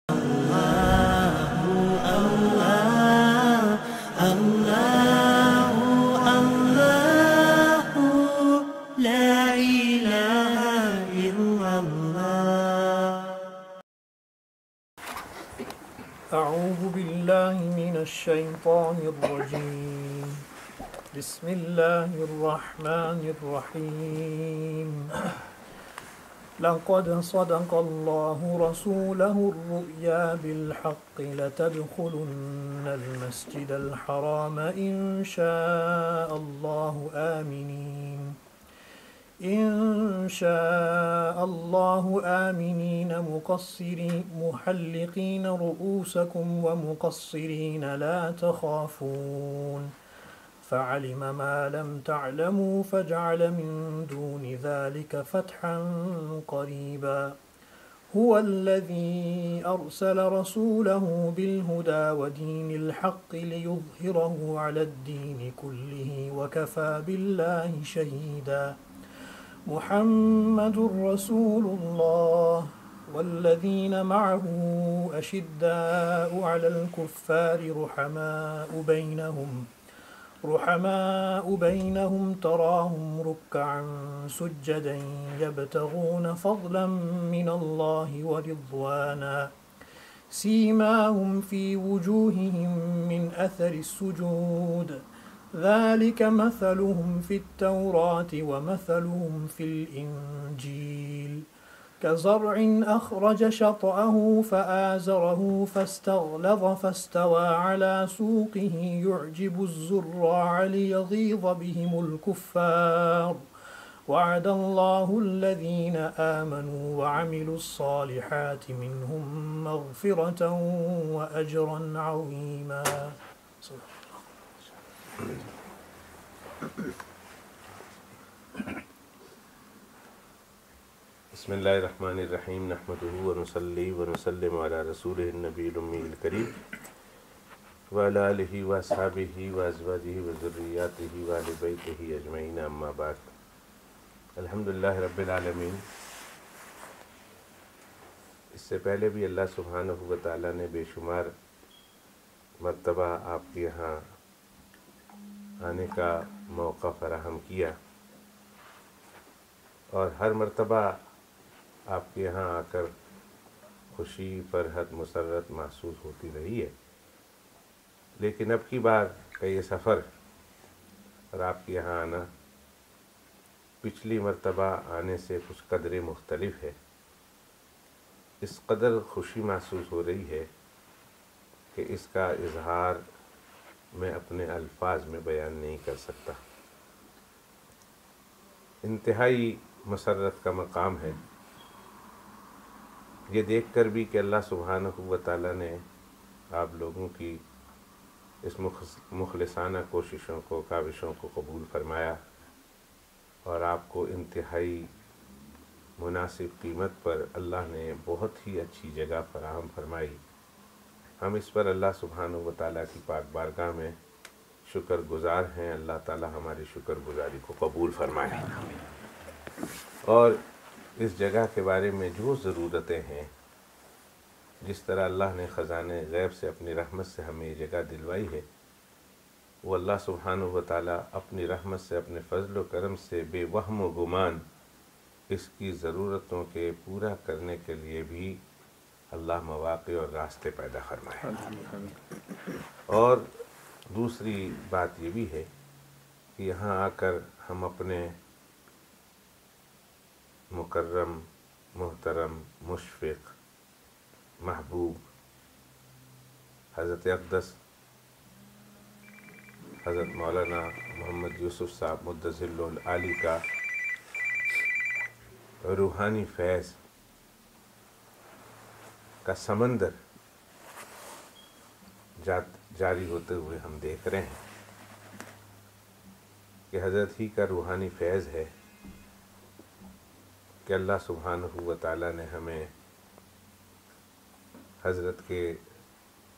أعوذ بالله من الشيطان الرجيم بسم الله الرحمن الرحيم لقد صدق الله رسوله الرؤيا بالحق لتدخلن المسجد الحرام إن شاء الله آمنين مقصرين محلقين رؤوسكم ومقصرين لا تخافون فعلم ما لم تعلموا فجعل من دون ذلك فتحا قريبا هو الذي أرسل رسوله بالهدى ودين الحق ليظهره على الدين كله وكفى بالله شهيدا محمد رسول الله والذين معه أشداء على الكفار رحماء بينهم تراهم ركعا سجدا يبتغون فضلا من الله ورضوانا سيماهم في وجوههم من أثر السجود ذلك مثلهم في التوراة ومثلهم في الإنجيل كزرع أخرج شطأه فآزره فاستغلظ فاستوى على سوقه يعجب الزراع ليغيظ بهم الكفار وعد الله الذين آمنوا وعملوا الصالحات منهم مغفرة وأجرا عظيما. بسم اللہ الرحمن الرحیم نحمده ونصلی ونسلم علی رسولہ النبی الامی الکریم وعلی آلہ واصحابہ وازواجہ وذریاتہ وآل بیتہ اجمعین اما بعد. الحمدللہ رب العالمین. اس سے پہلے بھی اللہ سبحانہ و تعالیٰ نے بے شمار مرتبہ آپ کے یہاں آنے کا موقع فراہم کیا اور ہر مرتبہ آپ کے یہاں آ کر خوشی فرحت مسرت محسوس ہوتی رہی ہے. لیکن اب کی بار کا یہ سفر اور آپ کے یہاں آنا پچھلی مرتبہ آنے سے کچھ قدرے مختلف ہے. اس قدر خوشی محسوس ہو رہی ہے کہ اس کا اظہار میں اپنے الفاظ میں بیان نہیں کر سکتا. انتہائی مسرت کا مقام ہے یہ دیکھ کر بھی کہ اللہ سبحانہ و تعالیٰ نے آپ لوگوں کی اس مخلصانہ کوششوں کو کاوشوں کو قبول فرمایا اور آپ کو انتہائی مناسب قیمت پر اللہ نے بہت ہی اچھی جگہ فراہم فرمائی. ہم اس پر اللہ سبحانہ و تعالیٰ کی پاک بارگاہ میں شکر گزار ہیں. اللہ تعالیٰ ہماری شکر گزاری کو قبول فرمائے اور اس جگہ کے بارے میں جو ضرورتیں ہیں جس طرح اللہ نے خزانے غیب سے اپنی رحمت سے ہمیں یہ جگہ دلوائی ہے وہ اللہ سبحانہ و تعالیٰ اپنی رحمت سے اپنے فضل و کرم سے بے وہم و گمان اس کی ضرورتوں کے پورا کرنے کے لیے بھی اللہ مواقع اور راستے پیدا فرمائے. اور دوسری بات یہ بھی ہے کہ یہاں آ کر ہم اپنے مکرم محترم مشفق محبوب حضرت اقدس حضرت مولانا محمد یوسف صاحب مدظل العالی کا روحانی فیض کا سمندر جاری ہوتے ہوئے ہم دیکھ رہے ہیں کہ حضرت ہی کا روحانی فیض ہے کہ اللہ سبحانہ و تعالیٰ نے ہمیں حضرت کے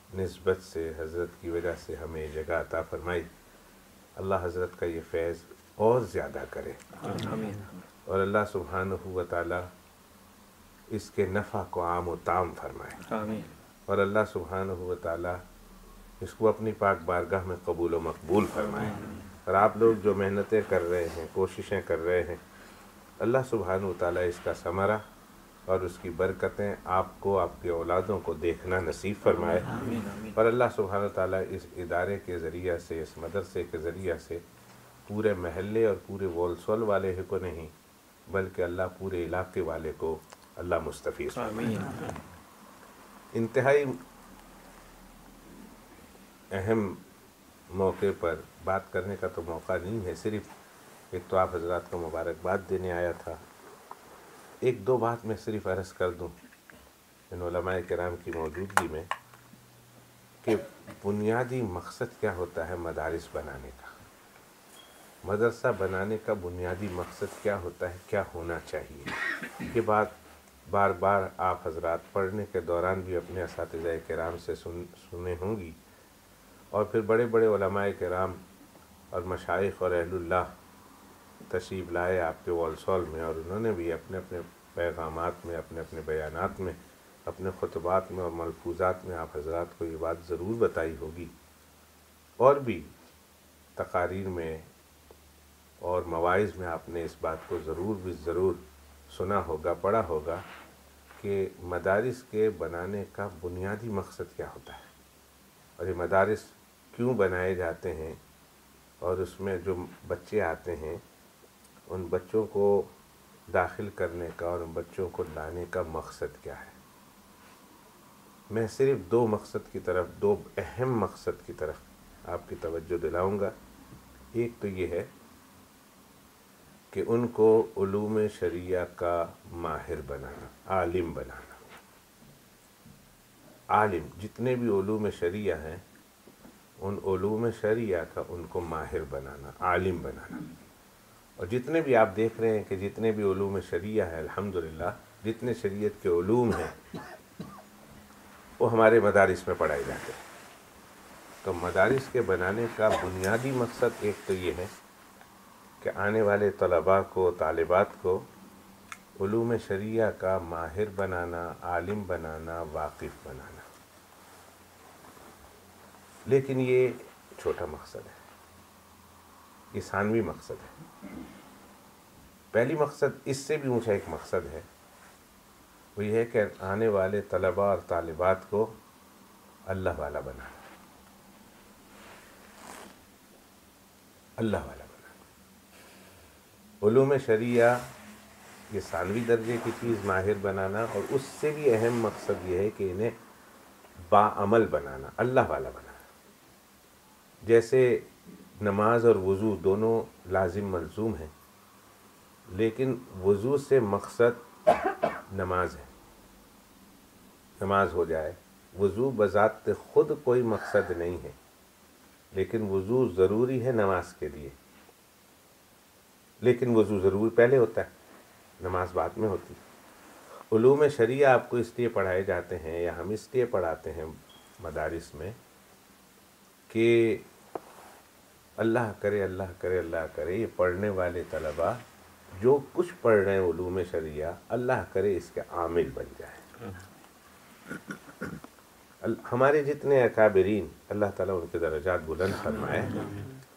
نسبت سے حضرت کی وجہ سے ہمیں جگہ عطا فرمائی. اللہ حضرت کا یہ فیض اور زیادہ کرے اور اللہ سبحانہ و تعالیٰ اس کے نفع کو عام و تام فرمائے. اور اللہ سبحانہ و تعالیٰ اس کو اپنی پاک بارگاہ میں قبول و مقبول فرمائے۔ اور آپ لوگ جو محنتیں کر رہے ہیں، کوششیں کر رہے ہیں، اللہ سبحانہ و تعالیٰ اس کا ثمرہ اور اس کی برکتیں آپ کو، آپ کی اولادوں کو دیکھنا نصیب فرمائے۔ اور اللہ سبحانہ و تعالیٰ اس ادارے کے ذریعہ سے، اس مدرسے کے ذریعہ سے پورے محلے اور پورے وولسول والے کو نہیں بلکہ اللہ پورے علاقے والے کو اللہ مستفیض فرمائے۔ انتہائی اہم موقع پر بات کرنے کا تو موقع نہیں ہے، صرف ایک تو آپ حضرات کو مبارکباد دینے آیا تھا۔ ایک دو بات میں صرف عرض کر دوں ان علماء کرام کی موجودگی میں کہ بنیادی مقصد کیا ہوتا ہے مدارس بنانے کا، مدرسہ بنانے کا بنیادی مقصد کیا ہوتا ہے، کیا ہونا چاہیے۔ یہ بات بار بار آپ حضرات پڑھنے کے دوران بھی اپنے اساتذہ کرام سے سنے ہوں گی، اور پھر بڑے بڑے علماء کرام اور مشائخ اور اہل اللہ تشریف لائے آپ کے وولسول میں، اور انہوں نے بھی اپنے اپنے پیغامات میں، اپنے اپنے بیانات میں، اپنے خطبات میں اور ملفوظات میں آپ حضرات کو یہ بات ضرور بتائی ہوگی، اور بھی تقاریر میں اور مواعظ میں آپ نے اس بات کو ضرور سنا ہوگا، پڑھا ہوگا کہ مدارس کے بنانے کا بنیادی مقصد کیا ہوتا ہے، اور یہ مدارس کیوں بنائے جاتے ہیں، اور اس میں جو بچے آتے ہیں ان بچوں کو داخل کرنے کا اور ان بچوں کو لانے کا مقصد کیا ہے۔ میں صرف دو مقصد کی طرف، دو اہم مقصد کی طرف آپ کی توجہ دلاؤں گا۔ ایک تو یہ ہے کہ ان کو علوم شریعہ کا ماہر بنانا، عالم بنانا۔ عالم، جتنے بھی علوم شریعہ ہیں ان علوم شریعہ کا ان کو ماہر بنانا، عالم بنانا۔ اور جتنے بھی آپ دیکھ رہے ہیں کہ جتنے بھی علوم شریعہ ہیں، الحمدللہ جتنے شریعت کے علوم ہیں وہ ہمارے مدارس میں پڑھائے جاتے ہیں۔ تو مدارس کے بنانے کا بنیادی مقصد ایک تو یہ ہے کہ آنے والے طلباء کو، طالبات کو علوم شریعہ کا ماہر بنانا، عالم بنانا، واقف بنانا۔ لیکن یہ چھوٹا مقصد ہے، یہ ثانوی مقصد ہے۔ پہلی مقصد اس سے بھی اونچا ایک مقصد ہے، وہ یہ ہے کہ آنے والے طلباء اور طالبات کو اللہ والا بنانا، اللہ والا بنانا۔ علوم شریعہ یہ ثانوی درجے کی چیز ماہر بنانا، اور اس سے بھی اہم مقصد یہ ہے کہ انہیں باعمل بنانا، اللہ والا بنانا۔ جیسے نماز اور وضو دونوں لازم ملزوم ہیں، لیکن وضو سے مقصد نماز ہے، نماز ہو جائے۔ وضو بذات خود کوئی مقصد نہیں ہے، لیکن وضو ضروری ہے نماز کے لیے۔ لیکن وضو ضرور پہلے ہوتا ہے، نماز بعد میں ہوتی ہے۔ علوم شریعہ آپ کو اس لیے پڑھائے جاتے ہیں، یا ہم اس لیے پڑھاتے ہیں مدارس میں کہ اللہ کرے، اللہ کرے، اللہ کرے یہ پڑھنے والے طلباء جو کچھ پڑھ رہے ہیں علوم شریعہ، اللہ کرے اس کے عامل بن جائیں۔ ہمارے جتنے اکابرین، اللہ تعالیٰ ان کے درجات بلند فرمائے،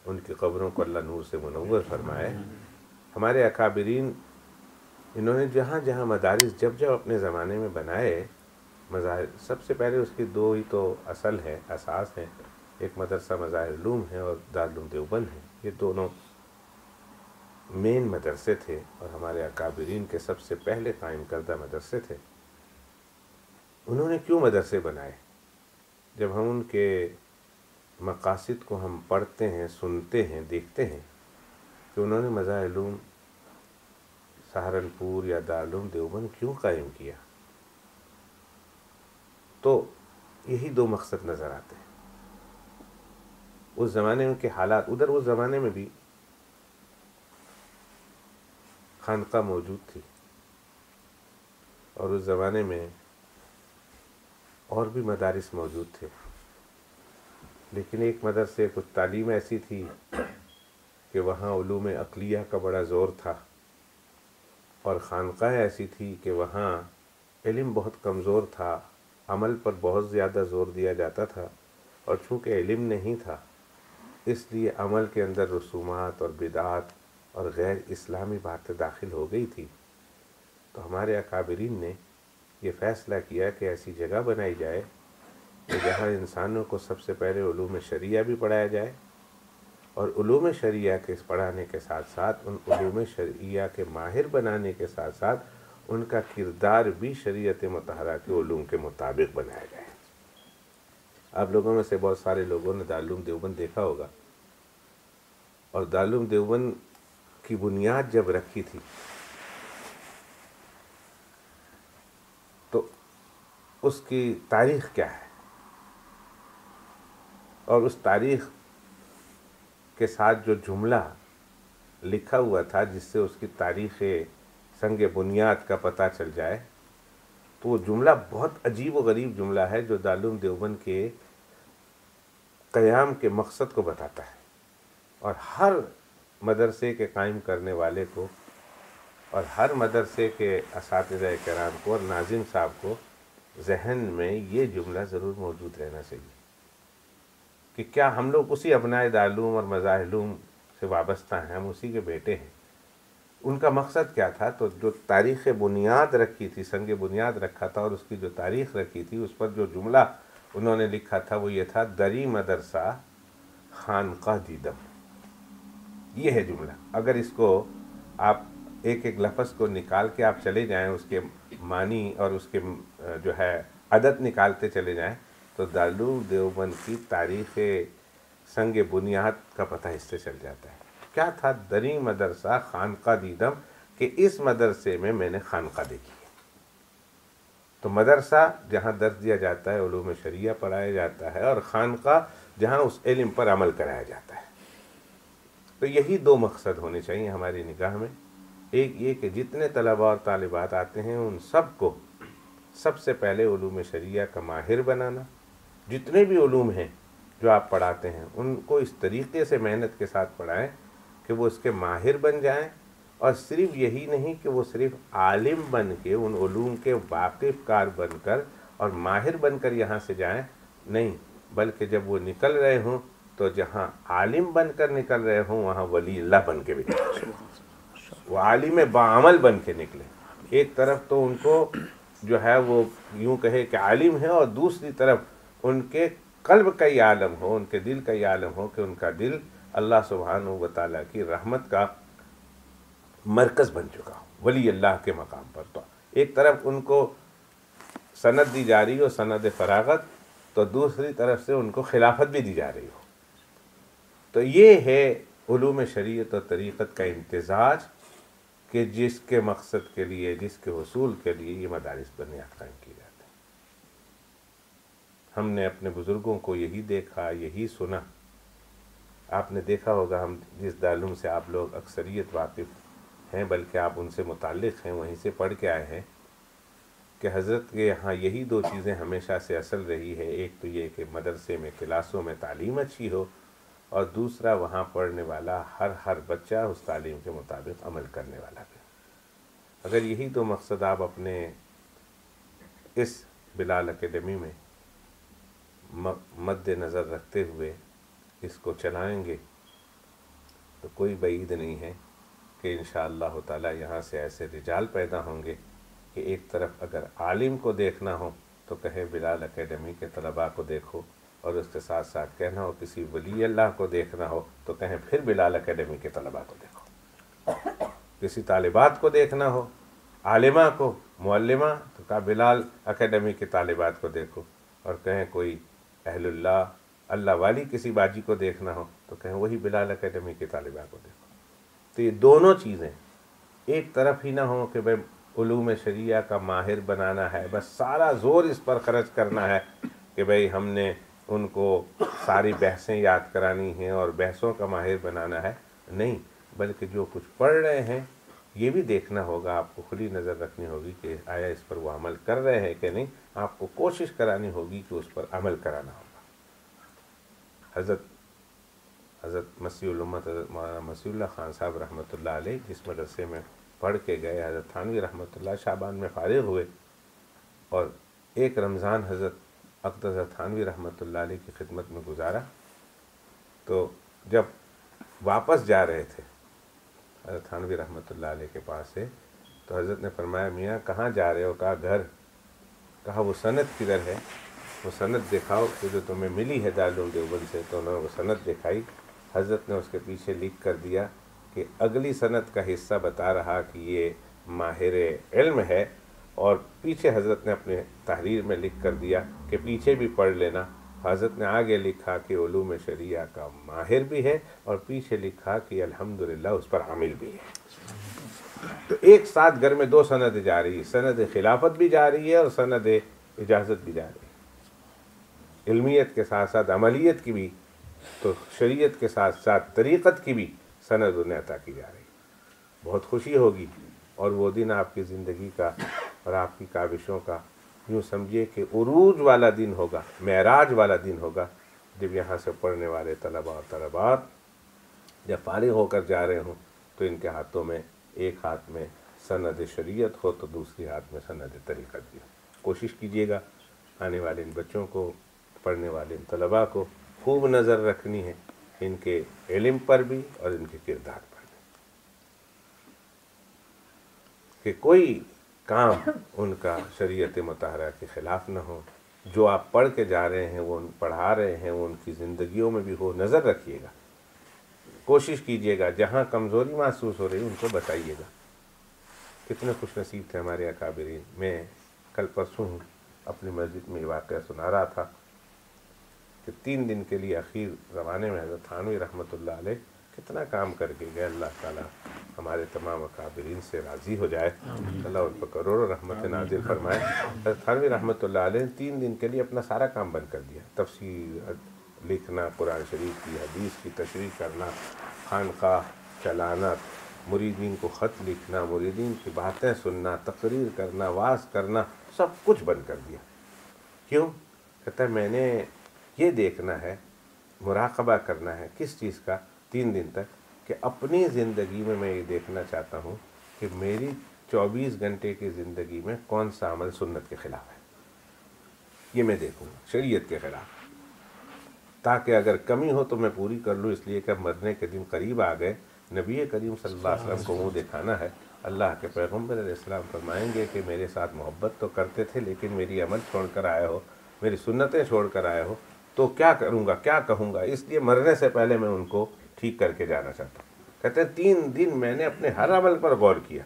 ان کی قبروں کو اللہ نور سے منور فرمائے۔ ہمارے اکابرین انہوں نے جہاں جہاں مدارس جب جب اپنے زمانے میں بنائے، مظاہر سب سے پہلے اس کی دو ہی تو اصل ہیں، اساس ہیں، ایک مدرسہ مظاہر علوم ہے اور دارالعلوم دیوبند ہے۔ یہ دونوں مین مدرسے تھے اور ہمارے اکابرین کے سب سے پہلے قائم کردہ مدرسے تھے۔ انہوں نے کیوں مدرسے بنائے؟ جب ہم ان کے مقاصد کو ہم پڑھتے ہیں، سنتے ہیں، دیکھتے ہیں کہ انہوں نے مظاہر علوم سہارنپور یا دارالعلوم دیوبند کیوں قائم کیا، تو یہی دو مقصد نظر آتے ہیں۔ اس زمانے میں کے حالات، ادھر اس زمانے میں بھی خانقاہ موجود تھی، اور اس زمانے میں اور بھی مدارس موجود تھے، لیکن ایک مدرسے کچھ تعلیم ایسی تھی کہ وہاں علوم عقلیہ کا بڑا زور تھا، اور خانقاہ ایسی تھی کہ وہاں علم بہت کمزور تھا، عمل پر بہت زیادہ زور دیا جاتا تھا، اور چونکہ علم نہیں تھا اس لیے عمل کے اندر رسومات اور بدعات اور غیر اسلامی باتیں داخل ہو گئی تھی۔ تو ہمارے اکابرین نے یہ فیصلہ کیا کہ ایسی جگہ بنائی جائے کہ جہاں انسانوں کو سب سے پہلے علوم شریعہ بھی پڑھایا جائے، اور علوم شریعہ کے پڑھانے کے ساتھ ساتھ ان علوم شریعہ کے ماہر بنانے کے ساتھ ساتھ ان کا کردار بھی شریعت مطہرہ کے علوم کے مطابق بنایا جائے۔ آپ لوگوں میں سے بہت سارے لوگوں نے دارالعلوم دیوبند دیکھا ہوگا، اور دارالعلوم دیوبند کی بنیاد جب رکھی تھی تو اس کی تاریخ کیا ہے، اور اس تاریخ کے ساتھ جو جملہ لکھا ہوا تھا جس سے اس کی تاریخ سنگ بنیاد کا پتہ چل جائے، تو وہ جملہ بہت عجیب و غریب جملہ ہے جو دارالعلوم دیوبند کے قیام کے مقصد کو بتاتا ہے، اور ہر مدرسے کے قائم کرنے والے کو اور ہر مدرسے کے اساتذہ کرام کو اور ناظم صاحب کو ذہن میں یہ جملہ ضرور موجود رہنا چاہیے کہ کیا ہم لوگ اسی ابنائے دارالعلوم اور مظاہر علوم سے وابستہ ہیں، ہم اسی کے بیٹے ہیں۔ ان کا مقصد کیا تھا؟ تو جو تاریخ بنیاد رکھی تھی، سنگ بنیاد رکھا تھا، اور اس کی جو تاریخ رکھی تھی اس پر جو جملہ انہوں نے لکھا تھا وہ یہ تھا، دری مدرسہ خانقاہ دیدم۔ یہ ہے جملہ۔ اگر اس کو آپ ایک ایک لفظ کو نکال کے آپ چلے جائیں، اس کے معنی اور اس کے جو ہے عدد نکالتے چلے جائیں، تو دارالعلوم دیوبند کی تاریخ سنگ بنیاد کا پتہ اس سے چل جاتا ہے۔ کیا تھا؟ دری مدرسہ خانقاہ دیدم، کہ اس مدرسے میں نے خانقاہ دیکھی ہے۔ تو مدرسہ جہاں درس دیا جاتا ہے، علوم شریعہ پڑھایا جاتا ہے، اور خانقاہ جہاں اس علم پر عمل کرایا جاتا ہے۔ تو یہی دو مقصد ہونے چاہیے ہماری نگاہ میں۔ ایک یہ کہ جتنے طلباء اور طالبات آتے ہیں ان سب کو سب سے پہلے علوم شریعہ کا ماہر بنانا، جتنے بھی علوم ہیں جو آپ پڑھاتے ہیں ان کو اس طریقے سے محنت کے ساتھ پڑھائیں کہ وہ اس کے ماہر بن جائیں، اور صرف یہی نہیں کہ وہ صرف عالم بن کے ان علوم کے واقف کار بن کر اور ماہر بن کر یہاں سے جائیں، نہیں، بلکہ جب وہ نکل رہے ہوں تو جہاں عالم بن کر نکل رہے ہوں وہاں ولی اللہ بن کے بھی نکلیں، وہ عالم باعمل بن کے نکلیں۔ ایک طرف تو ان کو جو ہے وہ یوں کہے کہ عالم ہے، اور دوسری طرف ان کے قلب کا یہ عالم ہو، ان کے دل کا یہ عالم ہو کہ ان کا دل اللہ سبحانہ و تعالیٰ کی رحمت کا مرکز بن چکا ہو، ولی اللہ کے مقام پر۔ تو ایک طرف ان کو سند دی جا رہی ہو، سند فراغت، تو دوسری طرف سے ان کو خلافت بھی دی جا رہی ہو۔ تو یہ ہے علوم شریعت اور طریقت کا امتزاج، کہ جس کے مقصد کے لیے، جس کے حصول کے لیے یہ مدارس بنیاد قائم کی جاتی ہیں۔ ہم نے اپنے بزرگوں کو یہی دیکھا، یہی سنا۔ آپ نے دیکھا ہوگا، ہم جس دارالعلوم سے آپ لوگ اکثریت واقف ہیں، بلکہ آپ ان سے متعلق ہیں، وہیں سے پڑھ کے آئے ہیں، کہ حضرت کے یہاں یہی دو چیزیں ہمیشہ سے اصل رہی ہے۔ ایک تو یہ کہ مدرسے میں، کلاسوں میں تعلیم اچھی ہو، اور دوسرا وہاں پڑھنے والا ہر بچہ اس تعلیم کے مطابق عمل کرنے والا بھی۔ اگر یہی دو مقصد آپ اپنے اس بلال اکیڈمی میں مد نظر رکھتے ہوئے اس کو چلائیں گے تو کوئی بعید نہیں ہے کہ انشاءاللہ تعالی یہاں سے ایسے رجال پیدا ہوں گے کہ ایک طرف اگر عالم کو دیکھنا ہو تو کہے بلال اکیڈمی کے طلباء کو دیکھو، اور اس کے ساتھ ساتھ کہنا ہو کسی ولی اللہ کو دیکھنا ہو تو کہیں پھر بلال اکیڈمی کے طلباء کو دیکھو، کسی طالبات کو دیکھنا ہو، عالمہ کو، معلمہ، تو کہا بلال اکیڈمی کے طالبات کو دیکھو، اور کہیں کوئی اہل اللہ، اللہ والی کسی باجی کو دیکھنا ہو تو کہیں وہی بلال اکیڈمی کے طالبات کو دیکھو۔ تو یہ دونوں چیزیں ایک طرف ہی نہ ہوں کہ بھئی علوم شریعہ کا ماہر بنانا ہے، بس سارا زور اس پر خرچ کرنا ہے کہ بھئی ہم نے ان کو ساری بحثیں یاد کرانی ہیں اور بحثوں کا ماہر بنانا ہے، نہیں، بلکہ جو کچھ پڑھ رہے ہیں یہ بھی دیکھنا ہوگا، آپ کو کھلی نظر رکھنی ہوگی کہ آیا اس پر وہ عمل کر رہے ہیں کہ نہیں، آپ کو کوشش کرانی ہوگی کہ اس پر عمل کرانا ہوگا۔ حضرت مسیح الامت حضرت مولانا مسیح اللہ خان صاحب رحمۃ اللہ علیہ جس مدرسے میں پڑھ کے گئے، حضرت تھانوی رحمۃ اللہ شعبان میں فارغ ہوئے، اور ایک رمضان حضرت اقدس تھانوی رحمۃ اللہ علیہ کی خدمت میں گزارا، تو جب واپس جا رہے تھے حضرت تھانوی رحمۃ اللہ علیہ کے پاس سے، تو حضرت نے فرمایا میاں کہاں جا رہے ہو؟ کہا گھر۔ کہا وہ سند کدھر ہے؟ وہ سند دکھاؤ کہ جو تمہیں ملی ہے دارالعلوم دیوبند سے۔ تو انہوں نے وہ سند دکھائی، حضرت نے اس کے پیچھے لکھ کر دیا کہ اگلی سند کا حصہ بتا رہا کہ یہ ماہر علم ہے، اور پیچھے حضرت نے اپنے تحریر میں لکھ کر دیا کہ پیچھے بھی پڑھ لینا۔ حضرت نے آگے لکھا کہ علوم شریعہ کا ماہر بھی ہے، اور پیچھے لکھا کہ الحمدللہ اس پر عامل بھی ہے۔ تو ایک ساتھ گھر میں دو سند جا رہی ہے، سند خلافت بھی جا رہی ہے اور سند اجازت بھی جا رہی ہے، علمیت کے ساتھ ساتھ عملیت کی بھی، تو شریعت کے ساتھ ساتھ طریقت کی بھی سند انہیں عطا کی جا رہی ہے۔ بہت خوشی ہوگی، اور وہ دن آپ کی زندگی کا اور آپ کی کاوشوں کا یوں سمجھیے کہ عروج والا دن ہوگا، معراج والا دن ہوگا، جب یہاں سے پڑھنے والے طلباء اور طلبات جب فارغ ہو کر جا رہے ہوں تو ان کے ہاتھوں میں ایک ہاتھ میں سند شریعت ہو تو دوسری ہاتھ میں سند طریقت بھی ہو۔ کوشش کیجیے گا آنے والے ان بچوں کو، پڑھنے والے ان طلباء کو خوب نظر رکھنی ہے، ان کے علم پر بھی اور ان کے کردار پر بھی، کہ کوئی کام ان کا شریعت مطہرہ کے خلاف نہ ہو۔ جو آپ پڑھ کے جا رہے ہیں، وہ پڑھا رہے ہیں، وہ ان کی زندگیوں میں بھی ہو، نظر رکھیے گا، کوشش کیجیے گا، جہاں کمزوری محسوس ہو رہی ان کو بتائیے گا۔ کتنے خوش نصیب تھے ہمارے اکابرین۔ میں کل پرسوں اپنی مسجد میں یہ واقعہ سنا رہا تھا کہ 3 دن کے لیے اخیر زمانے میں حضرت تھانوی رحمۃ اللہ علیہ کتنا کام کر کے گئے۔ اللہ تعالیٰ ہمارے تمام اکابرین سے راضی ہو جائے، اللہ ان پر کروڑوں رحمت نازل فرمائے۔ حضرت تھانوی رحمۃ اللہ علیہ نے 3 دن کے لیے اپنا سارا کام بند کر دیا، تفسیر لکھنا، قرآن شریف کی حدیث کی تشریح کرنا، خانقاہ چلانا، مریدین کو خط لکھنا، مریدین کی باتیں سننا، تقریر کرنا، وعظ کرنا، سب کچھ بند کر دیا۔ کیوں؟ کہتا ہے میں نے یہ دیکھنا ہے، مراقبہ کرنا ہے۔ کس چیز کا؟ 3 دن تک، کہ اپنی زندگی میں یہ دیکھنا چاہتا ہوں کہ میری 24 گھنٹے کی زندگی میں کون سا عمل سنت کے خلاف ہے، یہ میں دیکھوں گا، شریعت کے خلاف، تاکہ اگر کمی ہو تو میں پوری کر لوں، اس لیے کہ مرنے کے دن قریب آ گئے، نبی کریم صلی اللہ علیہ وسلم کو منہ دکھانا ہے۔ اللہ کے پیغمبر علیہ السلام فرمائیں گے کہ میرے ساتھ محبت تو کرتے تھے، لیکن میری عمل چھوڑ کر آئے ہو، میری سنتیں چھوڑ کر آئے ہو، تو کیا کروں گا، کیا کہوں گا؟ اس لیے مرنے سے پہلے میں ان کو ٹھیک کر کے جانا چاہتا ہوں۔ کہتے ہیں 3 دن میں نے اپنے ہر عمل پر غور کیا۔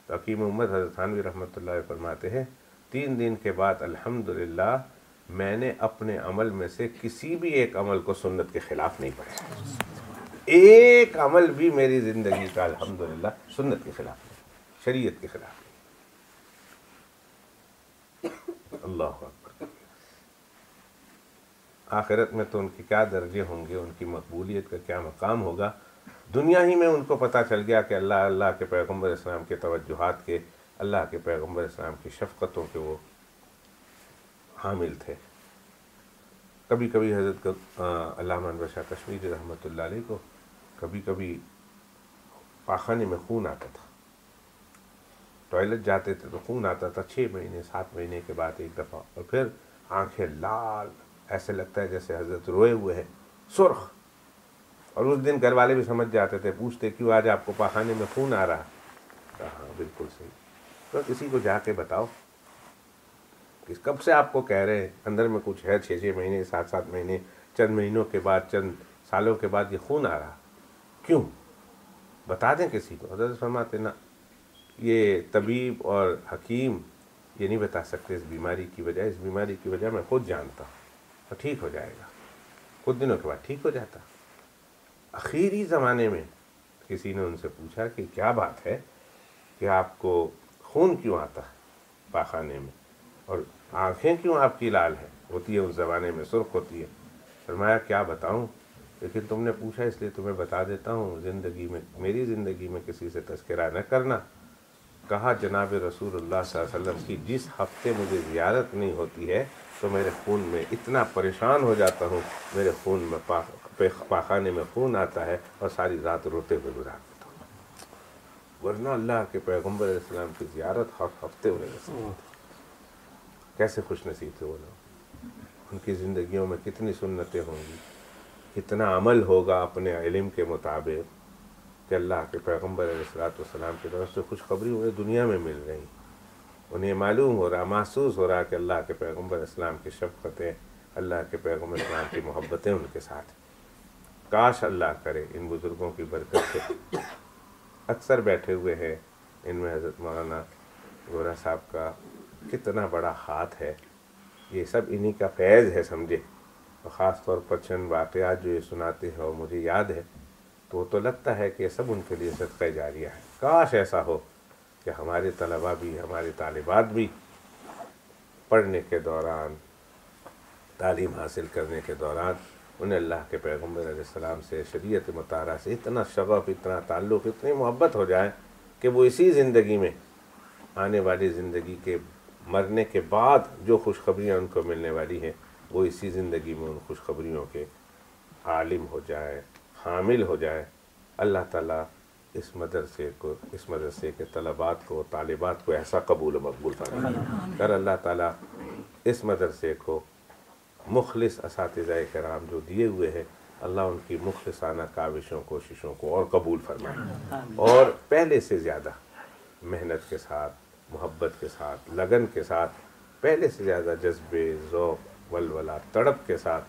تو حکیم امت حضرت تھانوی رحمۃ اللہ علیہ فرماتے ہیں 3 دن کے بعد الحمدللہ میں نے اپنے عمل میں سے کسی بھی ایک عمل کو سنت کے خلاف نہیں پڑھا، ایک عمل بھی میری زندگی کا الحمدللہ سنت کے خلاف نہیں، شریعت کے خلاف نہیں۔ اللہ اکبر۔ آخرت میں تو ان کے کیا درجے ہوں گے، ان کی مقبولیت کا کیا مقام ہوگا۔ دنیا ہی میں ان کو پتہ چل گیا کہ اللہ کے پیغمبر اسلام کے توجہات کے، اللہ کے پیغمبر اسلام کی شفقتوں کے وہ حامل تھے۔ کبھی کبھی حضرت علامہ انور شاہ کشمیری رحمۃ اللہ علیہ کو کبھی کبھی پاخانے میں خون آتا تھا، ٹوائلٹ جاتے تھے تو خون آتا تھا 6 مہینے 7 مہینے کے بعد ایک دفعہ، اور پھر آنکھیں لال، ایسے لگتا ہے جیسے حضرت روئے ہوئے ہیں، سرخ۔ اور اس دن گھر والے بھی سمجھ جاتے تھے، پوچھتے کیوں آج آپ کو پاخانے میں خون آ رہا؟ کہا بالکل صحیح۔ تو کسی کو جا کے بتاؤ کہ کب سے آپ کو کہہ رہے ہیں اندر میں کچھ ہے، 6 مہینے 7 مہینے، چند مہینوں کے بعد، چند سالوں کے بعد یہ خون آ رہا، کیوں؟ بتا دیں کسی کو۔ حضرت فرماتے نا، یہ طبیب اور حکیم یہ نہیں بتا سکتے اس بیماری کی وجہ، اس بیماری کی وجہ میں خود جانتا ہوں، اور ٹھیک ہو جائے گا، کچھ دنوں کے بعد ٹھیک ہو جاتا۔ آخری زمانے میں کسی نے ان سے پوچھا کہ کیا بات ہے کہ آپ کو خون کیوں آتا ہے پاخانے میں، اور آنکھیں کیوں آپ کی لال ہیں، ہوتی ہے اس زمانے میں سرخ ہوتی ہے؟ فرمایا کیا بتاؤں، لیکن تم نے پوچھا اس لیے تمہیں بتا دیتا ہوں، زندگی میں، میری زندگی میں کسی سے تذکرہ نہ کرنا۔ کہا جناب رسول اللہ صلی اللہ علیہ وسلم کی جس ہفتے مجھے زیارت نہیں ہوتی ہے تو میرے خون میں اتنا پریشان ہو جاتا ہوں، میرے خون میں پاخانے میں خون آتا ہے اور ساری رات روتے ہوئے گزار دیتا ہوں، ورنہ اللہ کے پیغمبر علیہ السلام کی زیارت ہر ہفتے انہیں نصیب ہوتی۔ کیسے خوش نصیب تھے وہ لوگ، ان کی زندگیوں میں کتنی سنتیں ہوں گی، کتنا عمل ہوگا اپنے علم کے مطابق کہ اللہ کے پیغمبر علیہ الصلوۃ والسلام کی طرف سے خوشخبری انہیں دنیا میں مل رہی، انہیں معلوم ہو رہا، محسوس ہو رہا کہ اللہ کے پیغمبر اسلام کی شفقتیں، اللہ کے پیغمبر اسلام کی محبتیں ان کے ساتھ۔ کاش اللہ کرے ان بزرگوں کی برکت سے، اکثر بیٹھے ہوئے ہیں ان میں حضرت مولانا گورا صاحب کا کتنا بڑا ہاتھ ہے، یہ سب انہی کا فیض ہے سمجھے، اور خاص طور پر چند واقعات جو یہ سناتے ہیں اور مجھے یاد ہے تو لگتا ہے کہ یہ سب ان کے لیے صدقہ جاریہ ہے۔ کاش ایسا ہو کہ ہمارے طلباء بھی، ہمارے طالبات بھی پڑھنے کے دوران، تعلیم حاصل کرنے کے دوران انہیں اللہ کے پیغمبر علیہ السلام سے، شریعت مطالعہ سے اتنا شغف، اتنا تعلق، اتنی محبت ہو جائے کہ وہ اسی زندگی میں، آنے والی زندگی کے مرنے کے بعد جو خوشخبریاں ان کو ملنے والی ہیں، وہ اسی زندگی میں ان خوشخبریوں کے عالم ہو جائے، حامل ہو جائے۔ اللہ تعالیٰ اس مدرسے کے طلبات کو، طالبات کو ایسا قبول و مقبول فرمائے، اور اللہ تعالیٰ اس مدرسے کو مخلص اساتذہ کرام جو دیے ہوئے ہیں، اللہ ان کی مخلصانہ کاوشوں، کوششوں کو اور قبول فرمائے، اور پہلے سے زیادہ محنت کے ساتھ، محبت کے ساتھ، لگن کے ساتھ، پہلے سے زیادہ جذبے، ذوق، ولولہ، تڑپ کے ساتھ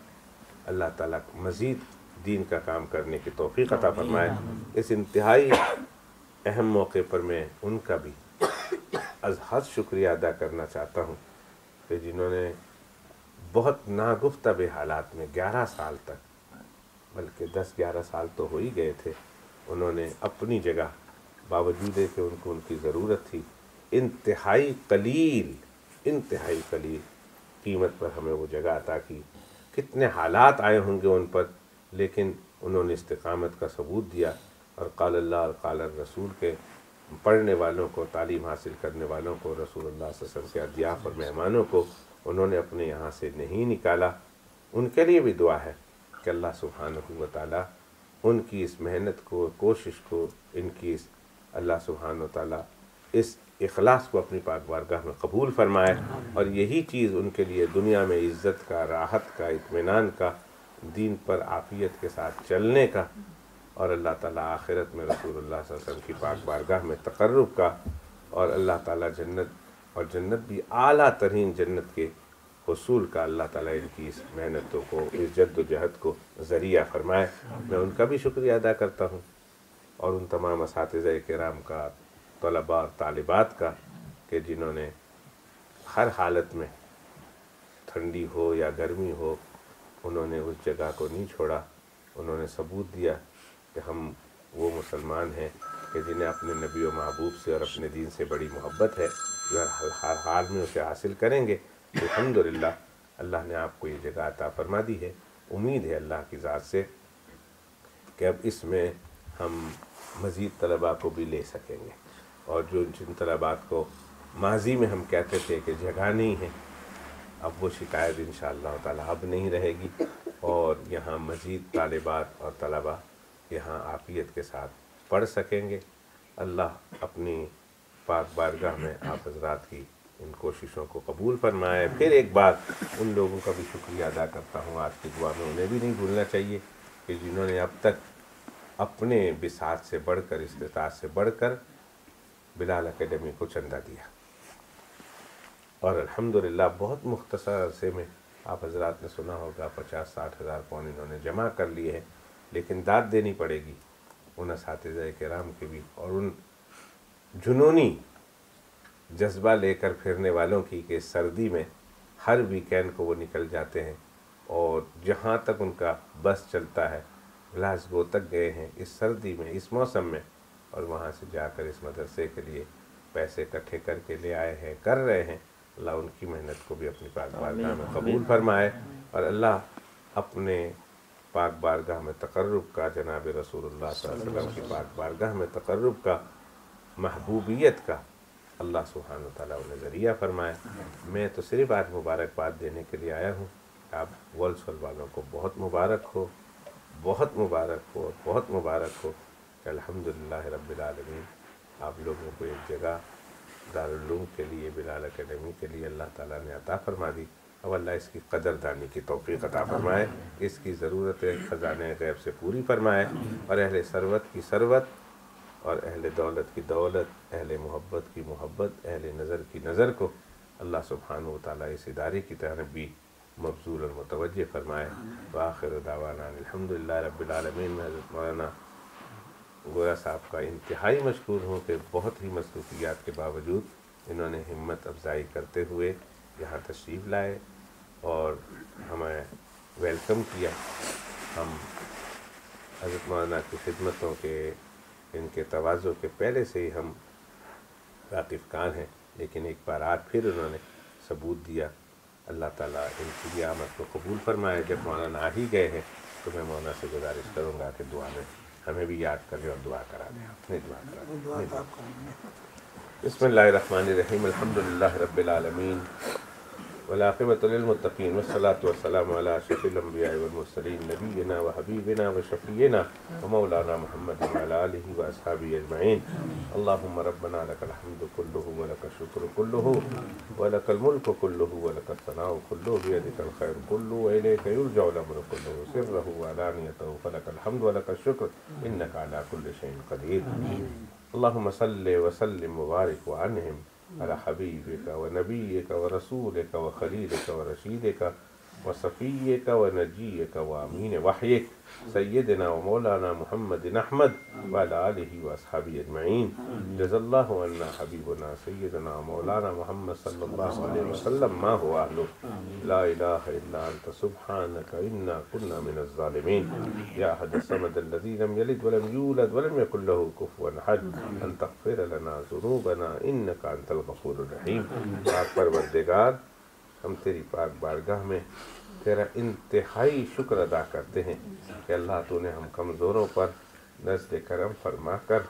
اللہ تعالیٰ مزید دین کا کام کرنے کی توفیق عطا فرمائے۔ اس انتہائی اہم موقع پر میں ان کا بھی از حد شکریہ ادا کرنا چاہتا ہوں کہ جنہوں نے بہت ناگفتہ حالات میں 11 سال تک، بلکہ 10-11 سال تو ہو ہی گئے تھے، انہوں نے اپنی جگہ، باوجود کہ ان کو ان کی ضرورت تھی، انتہائی قلیل قیمت پر ہمیں وہ جگہ عطا کی۔ کتنے حالات آئے ہوں گے ان پر، لیکن انہوں نے استقامت کا ثبوت دیا، اور قال اللہ اور قال الرسول کے پڑھنے والوں کو، تعلیم حاصل کرنے والوں کو، رسول اللہ صلی اللہ علیہ وسلم کے اضیاف اور مہمانوں کو انہوں نے اپنے یہاں سے نہیں نکالا۔ ان کے لیے بھی دعا ہے کہ اللہ سبحانہ و تعالیٰ ان کی اس محنت کو، کوشش کو، ان کی اس اللہ سبحانہ و تعالیٰ اس اخلاص کو اپنی پاک بارگاہ میں قبول فرمائے، اور یہی چیز ان کے لیے دنیا میں عزت کا، راحت کا، اطمینان کا، دین پر عافیت کے ساتھ چلنے کا، اور اللہ تعالیٰ آخرت میں رسول اللہ صلی اللہ علیہ وسلم کی پاک بارگاہ میں تقرب کا، اور اللہ تعالیٰ جنت بھی اعلیٰ ترین جنت کے حصول کا اللہ تعالیٰ ان کی اس محنتوں کو، اس جد و جہد کو ذریعہ فرمائے۔ میں ان کا بھی شکریہ ادا کرتا ہوں، اور ان تمام اساتذہ کرام کا، طلباء اور طالبات کا، کہ جنہوں نے ہر حالت میں، ٹھنڈی ہو یا گرمی ہو، انہوں نے اس جگہ کو نہیں چھوڑا، انہوں نے ثبوت دیا کہ ہم وہ مسلمان ہیں کہ جنہیں اپنے نبی و محبوب سے اور اپنے دین سے بڑی محبت ہے، جو ہر حال میں اسے حاصل کریں گے۔ الحمدللہ اللہ نے آپ کو یہ جگہ عطا فرما دی ہے۔ امید ہے اللہ کی ذات سے کہ اب اس میں ہم مزید طلباء کو بھی لے سکیں گے، اور جن طلبات کو ماضی میں ہم کہتے تھے کہ جگہ نہیں ہے، اب وہ شکایت انشاءاللہ تعالیٰ اب نہیں رہے گی، اور یہاں مزید طالبات اور طلباء یہاں عافیت کے ساتھ پڑھ سکیں گے۔ اللہ اپنی پاک بارگاہ میں آپ حضرات کی ان کوششوں کو قبول فرمائے۔ پھر ایک بار ان لوگوں کا بھی شکریہ ادا کرتا ہوں، آج کی دعا میں انہیں بھی نہیں بھولنا چاہیے، کہ جنہوں نے اب تک اپنے بساط سے بڑھ کر، استطاعت سے بڑھ کر بلال اکیڈمی کو چندہ دیا، اور الحمدللہ بہت مختصر عرصے میں آپ حضرات نے سنا ہوگا 50-60 ہزار پاؤنڈ انہوں نے جمع کر لیے ہیں، لیکن داد دینی پڑے گی ان اساتذہ کرام کی بھی، اور ان جنونی جذبہ لے کر پھرنے والوں کی، کہ سردی میں ہر ویکینڈ کو وہ نکل جاتے ہیں، اور جہاں تک ان کا بس چلتا ہے گلاسگو تک گئے ہیں اس سردی میں، اس موسم میں، اور وہاں سے جا کر اس مدرسے کے لیے پیسے اکٹھے کر کے لے آئے ہیں، کر رہے ہیں۔ اللہ ان کی محنت کو بھی اپنی پاک بارگاہ میں قبول فرمائے، اور اللہ اپنے پاک بارگاہ میں تقرب کا، جناب رسول اللہ صلی اللہ علیہ وسلم کی پاک بارگاہ میں تقرب کا، محبوبیت کا اللہ سبحانہ وتعالیٰ انہیں ذریعہ فرمائے۔ میں تو صرف آج مبارکباد دینے کے لیے آیا ہوں۔ آپ ورلڈ والوں کو بہت مبارک ہو، بہت مبارک ہو، بہت مبارک ہو کہ الحمدللہ رب العالمین آپ لوگوں کو ایک جگہ دارالعلوم کے لیے، بلال اکیڈمی کے لیے اللہ تعالیٰ نے عطا فرما دی. اب اللہ اس کی قدر دانی کی توفیق عطا فرمائے، اس کی ضرورت خزانے غیب سے پوری فرمائے، اور اہل ثروت کی ثروت، اور اہل دولت کی دولت، اہل محبت کی محبت، اہل نظر کی نظر کو اللہ سبحانہ و تعالیٰ اس ادارے کی طرف بھی مبذول اور متوجہ فرمائے. وآخر دعوانا الحمدللہ رب العالمین. میں حضرت مولانا گورا صاحب کا انتہائی مشکور ہوں کہ بہت ہی مصروفیات کے باوجود انہوں نے ہمت افزائی کرتے ہوئے یہاں تشریف لائے اور ہمیں ویلکم کیا. ہم حضرت مولانا کی خدمتوں کے، ان کے تواضع کے پہلے سے ہی ہم واقف کار ہیں، لیکن ایک بار آج پھر انہوں نے ثبوت دیا. اللہ تعالیٰ ان کی آمد کو قبول فرمائے. جب مولانا آ ہی گئے ہیں تو میں مولانا سے گزارش کروں گا کہ دعا میں ہمیں بھی یاد کریں اور دعا کرا دیں. اپنے دعا کرا دیں. بسم اللہ الرحمن الرحیم. الحمدللہ رب العالمین والعاقبۃ للمتقین والصلاۃ والسلام علی اشرف الانبیاء والمرسلین نبینا وحبیبنا وشفیعنا ومولانا محمد وعلی آلہ واصحابہ اجمعین. اللہم ربنا لک الحمد کلہ ولک الشکر کلہ ولک الملک کلہ ولک الثناء کلہ بیدک الخیر کلہ والیک یرجع الامر کلہ سرہ وعلانیتہ فلک الحمد ولک الشکر انک علی کل شیء قدیر. اللہم صل وسلم وبارک وانعم على حبيبك ونبيك ورسولك وخليلك ورشيدك وصفيك ونجيك وأمين وحيك سيدنا ومولانا محمد أحمد وعلى آله وأصحابه أجمعين. جزا الله عنا حبيبنا سيدنا ومولانا محمد صلى الله عليه وسلم ما هو أهله. لا إله إلا أنت سبحانك إنا كنا من الظالمين. يا أحد الصمد الذي لم يلد ولم يولد ولم يكن له كفوا أحد أن تغفر لنا ذنوبنا إنك أنت الغفور الرحيم. پاک پروردگار، ہم تیری پاک بارگاہ میں تیرا انتہائی شکر ادا کرتے ہیں کہ اللہ تو نے ہم کمزوروں پر نزد کرم فرما کر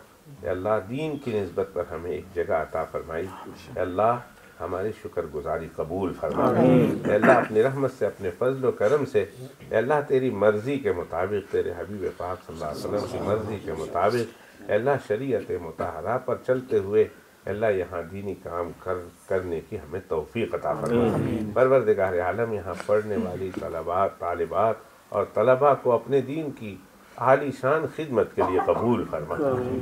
اے اللہ دین کی نسبت پر ہمیں ایک جگہ عطا فرمائی. اے اللہ ہماری شکر گزاری قبول فرما. اے اللہ اپنی رحمت سے، اپنے فضل و کرم سے، اے اللہ تیری مرضی کے مطابق، تیرے حبیب پاک صلی اللہ علیہ وسلم کی مرضی کے مطابق، اے اللہ شریعت مطہرہ پر چلتے ہوئے اللہ یہاں دینی کام کرنے کی ہمیں توفیق عطا فرما. پروردگار عالم یہاں پڑھنے والی طالبات اور طلباء کو اپنے دین کی عالی شان خدمت کے لیے قبول فرما.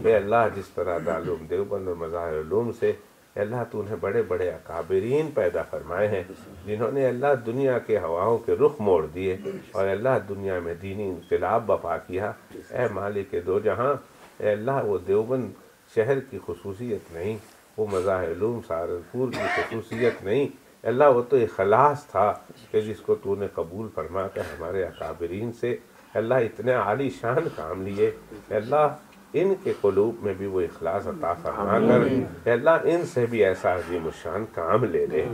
اے اللہ جس طرح دارالعلوم دیوبند اور مظاہر علوم سے اے اللہ تو نے بڑے بڑے اکابرین پیدا فرمائے ہیں جنہوں نے اللہ دنیا کے ہواؤں کے رخ موڑ دیے اور اللہ دنیا میں دینی انقلاب برپا کیا. اے مالک دو جہاں، اے اللہ وہ دیوبند شہر کی خصوصیت نہیں، وہ مظاہر علوم سہارنپور کی خصوصیت نہیں. اللہ وہ تو اخلاص تھا کہ جس کو تو نے قبول فرما کر ہمارے اکابرین سے اللہ اتنے عالی شان کام لیے. اللہ ان کے قلوب میں بھی وہ اخلاص عطا فرما کر کہ اللہ ان سے بھی ایسا عظیم الشان کام لے لے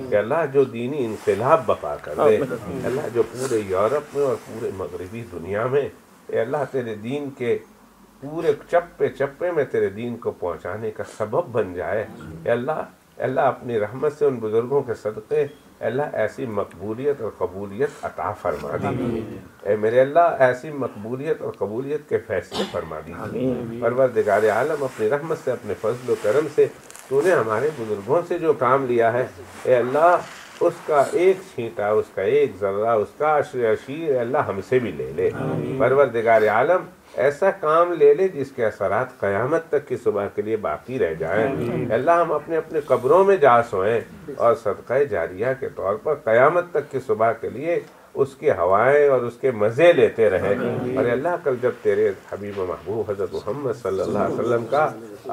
کہ اللہ جو دینی انقلاب برپا کر دے. اللہ جو پورے یورپ میں اور پورے مغربی دنیا میں اے اللہ تیرے دین کے پورے چپے چپے میں تیرے دین کو پہنچانے کا سبب بن جائے. اے اللہ اپنی رحمت سے ان بزرگوں کے صدقے اے اللہ ایسی مقبولیت اور قبولیت عطا فرما دی. اے میرے اللہ ایسی مقبولیت اور قبولیت کے فیصلے فرما دی. پروردگار عالم اپنی رحمت سے، اپنے فضل و کرم سے تو نے ہمارے بزرگوں سے جو کام لیا ہے اے اللہ اس کا ایک چھینٹا، اس کا ایک ذرہ، اس کا اشیر اے اللہ ہم سے بھی لے لے. پروردگار عالم ایسا کام لے لے جس کے اثرات قیامت تک کی صبح کے لیے باقی رہ جائیں. اللہ ہم اپنے اپنے قبروں میں جا سوئیں اور صدقہ جاریہ کے طور پر قیامت تک کی صبح کے لیے اس کی ہوائیں اور اس کے مزے لیتے رہے. اور اللہ کل جب تیرے حبیب و محبوب حضرت محمد صلی اللہ علیہ وسلم کا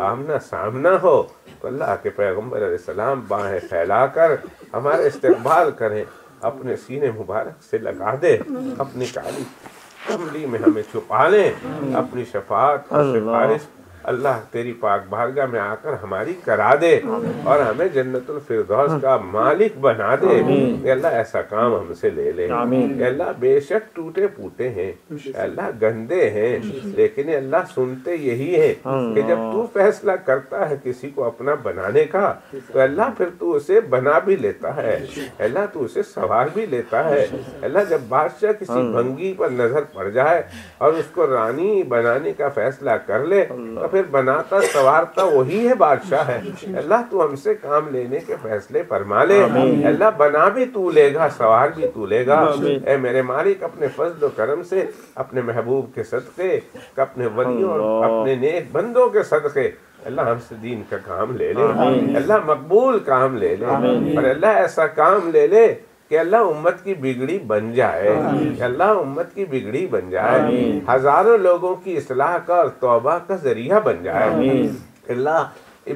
آمنا سامنا ہو تو اللہ کے پیغمبر علیہ السلام باہیں پھیلا کر ہمارا استقبال کریں، اپنے سینے مبارک سے لگا دے، اپنی کالی کملی میں ہمیں چھپا لیں، اپنی شفاعت اور سفارش اللہ تیری پاک بارگاہ میں آ کر ہماری کرا دے اور ہمیں جنت الفردوس کا مالک بنا دے. اے اللہ ایسا کام ہم سے لے لے. اے اللہ بے شک ٹوٹے پوٹے ہیں، اے اللہ گندے ہیں، لیکن اے اللہ سنتے یہی ہیں کہ جب تو فیصلہ کرتا ہے کسی کو اپنا بنانے کا تو اللہ پھر تو اسے بنا بھی لیتا ہے. اے اللہ تو اسے سوار بھی لیتا ہے. اے اللہ جب بادشاہ کسی بھنگی پر نظر پڑ جائے اور اس کو رانی بنانے کا فیصلہ کر لے تو پھر بناتا سنوارتا وہی ہے، بادشاہ ہے۔ اللہ تو ہم سے کام لینے کے فیصلے فرما لے، اللہ بنا بھی تو لے گا، سوار بھی تو لے گا۔ اے میرے مالک اپنے فضل و کرم سے، اپنے محبوب کے صدقے، اپنے ولیوں اور اپنے نیک بندوں کے صدقے اللہ ہم سے دین کا کام لے لے، اللہ مقبول کام لے لے، اور اللہ ایسا کام لے لے کہ اللہ امت کی بگڑی بن جائے، اللہ امت کی بگڑی بن جائے، ہزاروں لوگوں کی اصلاح کا اور توبہ کا ذریعہ بن جائے۔ اللہ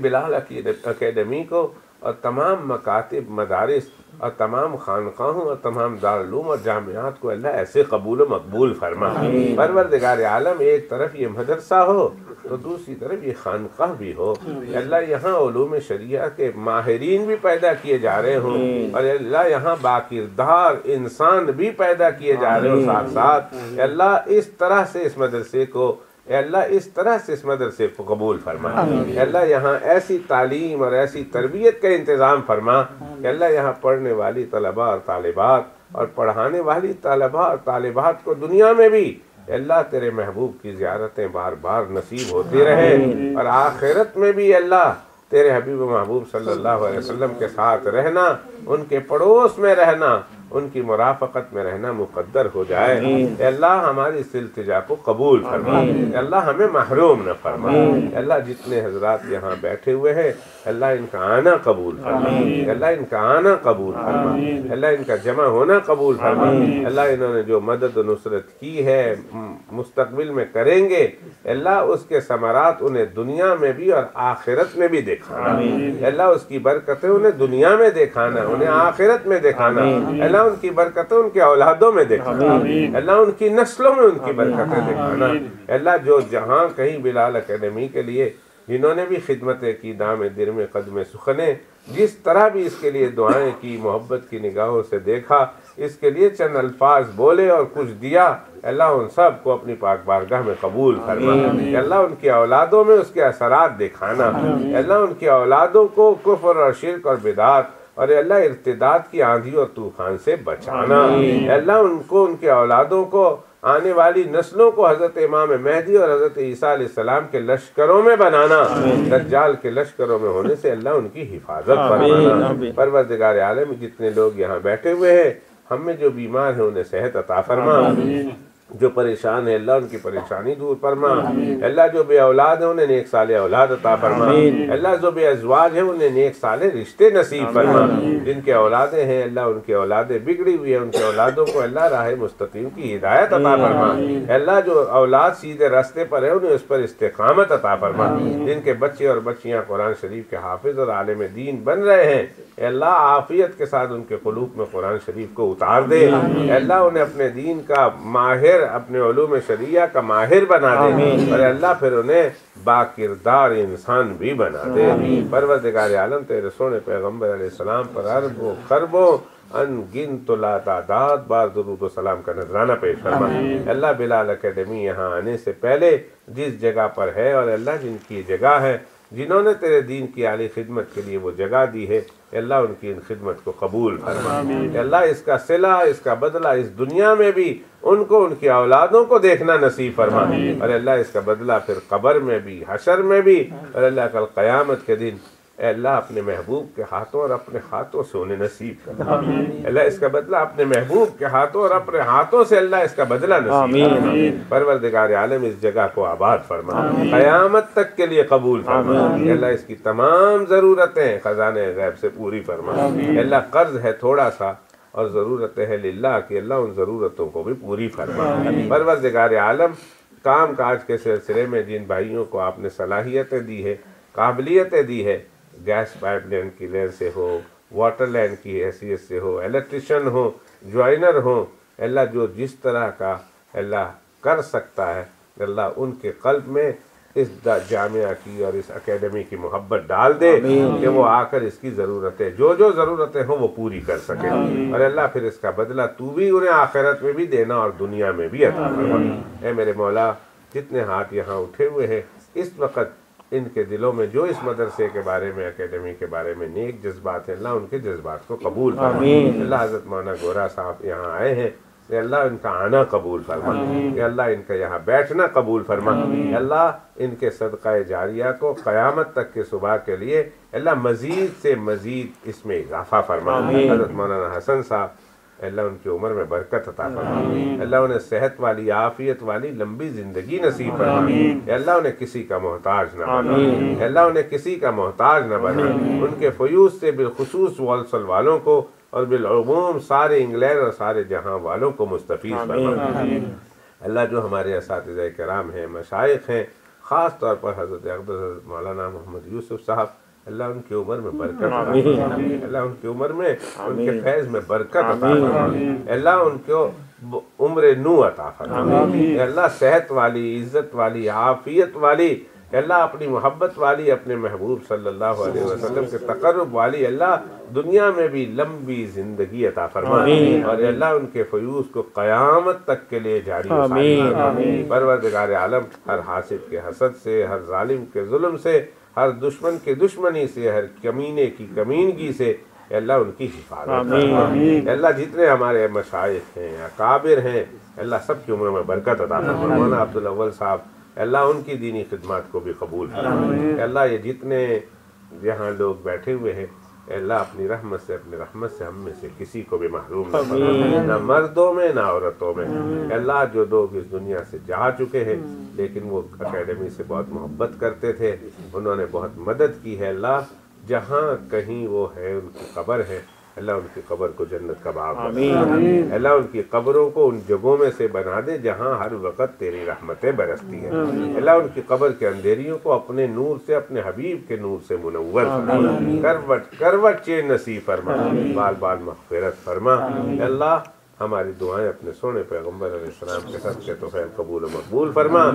بلال اکیڈمی کو اور تمام مکاتب، مدارس اور تمام خانقاہوں اور تمام دارالعلوم اور جامعات کو اللہ ایسے قبول و مقبول فرما۔ پروردگار عالم ایک طرف یہ مدرسہ ہو تو دوسری طرف یہ خانقاہ بھی ہو، اللہ یہاں علوم شریعہ کے ماہرین بھی پیدا کیے جا رہے ہوں، اور اللہ یہاں باکردار انسان بھی پیدا کیے جا رہے ہوں ساتھ ساتھ۔ اللہ اس طرح سے اس مدرسے کو، اے اللہ اس طرح سے اس مدرسے کو قبول فرما، اے اللہ یہاں ایسی تعلیم اور ایسی تربیت کا انتظام فرما کہ اللہ یہاں پڑھنے والی طلباء اور طالبات اور پڑھانے والی طلباء اور طالبات کو دنیا میں بھی اے اللہ تیرے محبوب کی زیارتیں بار بار نصیب ہوتی رہے، اور آخرت میں بھی اللہ تیرے حبیب و محبوب صلی اللہ علیہ وسلم کے ساتھ رہنا، ان کے پڑوس میں رہنا، ان کی مرافقت میں رہنا مقدر ہو جائے۔ اے اللہ ہماری اس التجا کو قبول فرما، اے اللہ ہمیں محروم نہ فرما۔ اے اللہ جتنے حضرات یہاں بیٹھے ہوئے ہیں اللہ ان کا آنا قبول فرما، اے اللہ ان کا آنا قبول فرما، اے اللہ ان کا جمع ہونا قبول فرما۔ اے اللہ انہوں نے جو مدد و نصرت کی ہے، مستقبل میں کریں گے، اے اللہ اس کے ثمرات انہیں دنیا میں بھی اور آخرت میں بھی دکھانا، اے اللہ اس کی برکتیں انہیں دنیا میں دکھانا، انہیں آخرت میں دکھانا، اے اللہ ان کی برکتیں ان کے اولادوں میں دکھانا، اللہ ان کی نسلوں میں ان کی برکتیں دکھانا۔ اللہ جو جہاں کہیں بلال اکیڈمی کے لیے جنہوں نے بھی خدمتیں کی، دام درم قدم سخنے، جس طرح بھی اس کے لیے دعائیں کی، محبت کی نگاہوں سے دیکھا، اس کے لیے چند الفاظ بولے اور کچھ دیا، اللہ ان سب کو اپنی پاک بارگاہ میں قبول فرما۔ اللہ ان کی اولادوں میں اس کے اثرات دکھانا، اللہ ان کی اولادوں کو کفر اور شرک اور بدعات اور اللہ ارتداد کی آندھی اور طوفان سے بچانا، اللہ ان کو، ان کے اولادوں کو، آنے والی نسلوں کو حضرت امام مہدی اور حضرت عیسیٰ علیہ السلام کے لشکروں میں بنانا، دجال کے لشکروں میں ہونے سے اللہ ان کی حفاظت فرمانا۔ پروردگار عالم جتنے لوگ یہاں بیٹھے ہوئے ہیں، ہم میں جو بیمار ہیں انہیں صحت عطا فرما، جو پریشان ہے اللہ ان کی پریشانی دور فرما، اللہ جو بے اولاد ہیں انہیں نیک صالح اولاد عطا فرما، اللہ جو بے ازواج ہیں انہیں نیک صالح رشتے نصیب فرما، جن کے اولادیں ہیں اللہ ان کے اولادیں بگڑی ہوئی ہیں ان کے اولادوں کو اللہ راہ مستقیم کی ہدایت عطا فرما، اللہ جو اولاد سیدھے راستے پر ہے انہیں اس پر استقامت عطا فرما، جن کے بچے اور بچیاں قرآن شریف کے حافظ اور عالم دین بن رہے ہیں اے اللہ عافیت کے ساتھ ان کے قلوب میں قرآن شریف کو اتار دے، اے اللہ انہیں اپنے دین کا ماہر، اپنے علوم شریعہ کا ماہر بنا دے، اور اللہ پھر انہیں باکردار انسان بھی بنا دے۔ پروردگار عالم تیرے سونے پیغمبر علیہ السلام پر اربوں خربوں ان گنت لا تعداد بار درود و سلام کا نذرانہ پیش فرما۔ اللہ بلال اکیڈمی یہاں آنے سے پہلے جس جگہ پر ہے اور اللہ جن کی جگہ ہے، جنہوں نے تیرے دین کی عالی خدمت کے لیے وہ جگہ دی ہے، اللہ ان کی ان خدمت کو قبول فرما، اللہ اس کا صلہ، اس کا بدلہ اس دنیا میں بھی ان کو، ان کی اولادوں کو دیکھنا نصیب فرما، اور اللہ اس کا بدلہ پھر قبر میں بھی، حشر میں بھی، اور اللہ کل قیامت کے دن اے اللہ اپنے محبوب کے ہاتھوں اور اپنے ہاتھوں سے انہیں نصیب کرنا، اللہ اس کا بدلہ اپنے محبوب کے ہاتھوں اور اپنے ہاتھوں سے اللہ اس کا بدلہ نصیب کرنا۔ پروردگار عالم اس جگہ کو آباد فرما، قیامت تک کے لیے قبول فرما، اللہ اس کی تمام ضرورتیں خزانے غیب سے پوری فرما، اللہ قرض ہے تھوڑا سا اور ضرورت ہے للہ کہ اللہ ان ضرورتوں کو بھی پوری فرما۔ پروردگار عالم کام کاج کے سلسلے میں جن بھائیوں کو آپ نے صلاحیتیں دی ہے، قابلیتیں دی ہے، گیس پائپ لائن کی لین سے ہو، واٹر لائن کی حیثیت سے ہو، الیکٹریشین ہو، جوائنر ہو، اللہ جو جس طرح کا اللہ کر سکتا ہے اللہ ان کے قلب میں اس جامعہ کی اور اس اکیڈمی کی محبت ڈال دے کہ وہ آ کر اس کی ضرورتیں جو ضرورتیں ہوں وہ پوری کر سکے، اور اللہ پھر اس کا بدلہ تو بھی انہیں آخرت میں بھی دینا اور دنیا میں بھی عطا فرما۔ اے میرے مولا جتنے ہاتھ یہاں اٹھے ہوئے ہیں اس وقت ان کے دلوں میں جو اس مدرسے کے بارے میں، اکیڈمی کے بارے میں نیک جذبات ہیں اللہ ان کے جذبات کو قبول فرما۔ اللہ حضرت مولانا گورا صاحب یہاں آئے ہیں، اے اللہ ان کا آنا قبول فرما، اے اللہ ان کا یہاں بیٹھنا قبول فرما، اے اللہ ان کے صدقہ جاریہ کو قیامت تک کے صبح کے لیے اے اللہ مزید سے مزید اس میں اضافہ فرما۔ حضرت مولانا حسن صاحب اے اللہ ان کی عمر میں برکت عطا فرما، اے اللہ انہیں صحت والی عافیت والی لمبی زندگی نصیب فرما، اے اللہ انہیں کسی کا محتاج نہ بنا، اے اللہ انہیں کسی کا محتاج نہ بنا، ان کے فیوض سے بالخصوص والسل والوں کو اور بالعموم سارے انگلینڈ اور سارے جہاں والوں کو مستفیض فرما۔ اللہ جو ہمارے اساتذہ کرام ہیں، مشائخ ہیں، خاص طور پر حضرت اقدس حضرت مولانا محمد یوسف صاحب، اللہ ان کی عمر میں برکت عطا فرما، اللہ ان کی عمر میں ان کے فیض میں برکت عطا فرما، اللہ ان کو عمر نو عطا فرما، اللہ صحت والی، عزت والی، عافیت والی، اللہ اپنی محبت والی، اپنے محبوب صلی اللہ علیہ وسلم کے تقرب والی، اللہ دنیا میں بھی لمبی زندگی عطا فرما، اور اللہ ان کے فیوض کو قیامت تک کے لیے جاری و ساری فرما۔ پروردگار عالم ہر حاسد کے حسد سے، ہر ظالم کے ظلم سے، ہر دشمن کے دشمنی سے، ہر کمینے کی کمینگی سے اے اللہ ان کی حفاظت فرما۔ اے اللہ جتنے ہمارے مشائخ ہیں، اکابر ہیں، اللہ سب کی عمر میں برکت عطا فرما۔ مولانا عبدالاول صاحب اے اللہ ان کی دینی خدمات کو بھی قبول فرما۔ اے اللہ یہ جتنے یہاں لوگ بیٹھے ہوئے ہیں اے اللہ اپنی رحمت سے، اپنی رحمت سے ہم میں سے کسی کو بھی محروم نہ فرما، نہ مردوں میں نہ عورتوں میں۔ اے اللہ جو لوگ اس دنیا سے جا چکے ہیں لیکن وہ اکیڈمی سے بہت محبت کرتے تھے، انہوں نے بہت مدد کی ہے، اللہ جہاں کہیں وہ ہے ان کی قبر ہے، اللہ ان کی قبر کو جنت کا باغ بنا دے، اللہ ان کی قبروں کو ان جگہوں میں سے بنا دے جہاں ہر وقت تیری رحمتیں برستی ہیں، اللہ ان کی قبر کے اندھیریوں کو اپنے نور سے، اپنے حبیب کے نور سے منور فرما، کروٹ کروٹ چین نصیب فرما، بال بال مغفرت فرما۔ اللہ ہماری دعائیں اپنے سونے پیغمبر علیہ السلام کے صدقے تو خیر قبول و مقبول فرما۔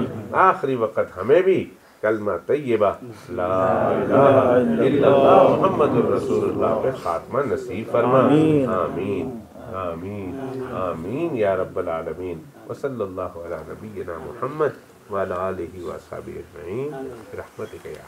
آخری وقت ہمیں بھی کلمہ طیبہ لا الہ الا اللہ محمد الرسول اللہ پہ خاتمہ نصیب فرما۔ آمین آمین آمین یا رب العالمین۔ وصلی اللہ علی نبینا محمد وعلی آلہ وصحبہ اجمعین برحمتک یا